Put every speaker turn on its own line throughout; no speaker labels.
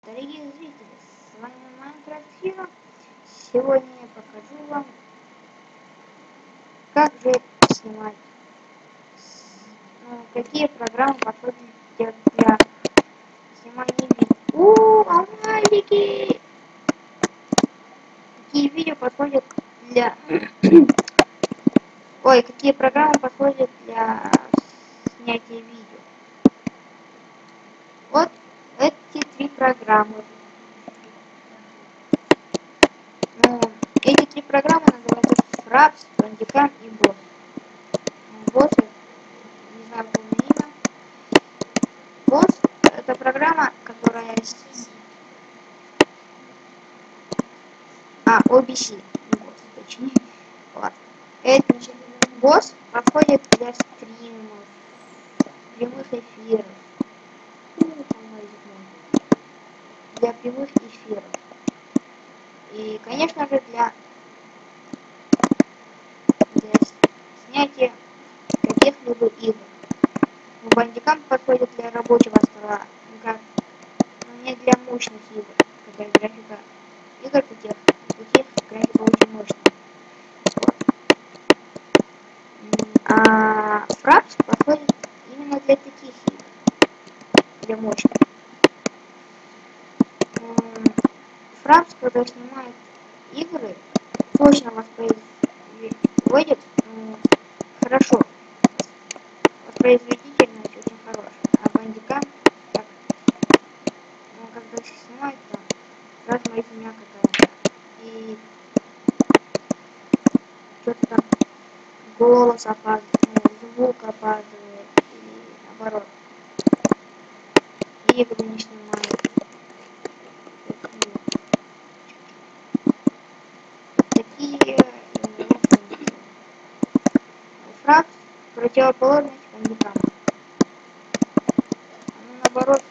Дорогие зрители, с вами Майнкрафт Hero. Сегодня я покажу вам, как же снимать, какие программы подходят для снимания видео. Алмазики! Какие видео подходят для... Ой, какие программы подходят для снятия видео. Вот эти три программы. Эти три программы называются Fraps, Bandicam и Boss. Boss, не знаю полное имя. Boss — это программа, которая... OBS, не Boss, точнее. Ладно. Boss подходит для стримов, прямых эфиров. Для прямых эфиров. И, конечно же, для снятия каких-либо игр. Bandicam подходит для рабочего стола, но не для мощных игр, когда графика игр таких графика очень мощная. А Fraps подходит именно для таких игр, для мощных. Fraps, когда снимает игры, точно воспроизводит хорошо. Воспроизводительность очень хорошая. А Bandicam, так, когда снимает, там размазня какая-то. И что-то там голос опаздывает, звук опаздывает, и наоборот. И игры не снимают. Такие Fraps противоположность Bandicam. Оно наоборот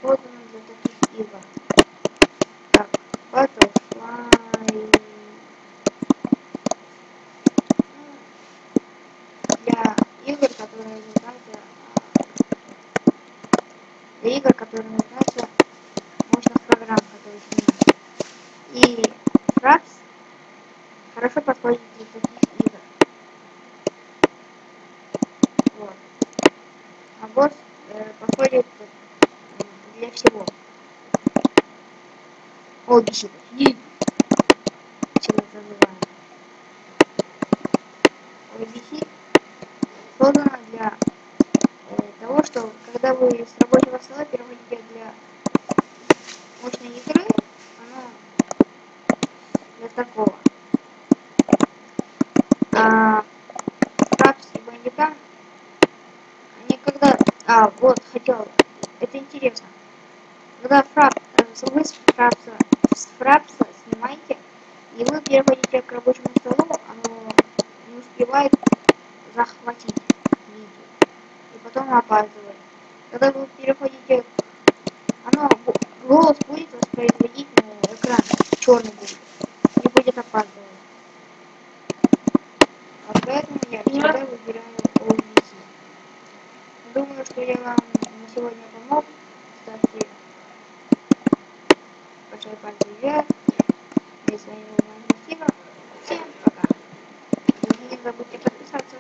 создано для таких игр. Так, Butterfly. Для игр, которые нуждаются мощных программ, которые снимают. И Fraps хорошо подходит для таких игр. Вот. А Boss подходит для всего. OBS, точнее. Чего это называем? OBS создано для того, что когда вы с рабочего стола переходите для мощной игры, оно для такого. А Fraps и Bandicam, они когда... вот, хотел... Это интересно. Когда вы с Fraps'а снимаете, и вы переходите к рабочему столу, оно не успевает захватить видео. И потом опаздывает. Когда вы переходите, голос будет воспроизводить, но экран черный будет. Не будет опаздывать. А поэтому я всегда выбираю OBS. Думаю, что я вам на сегодня помог. Ставьте большой палец вверх. И с вами был Майнкрафт Hero. Всем пока. И не забудьте подписаться.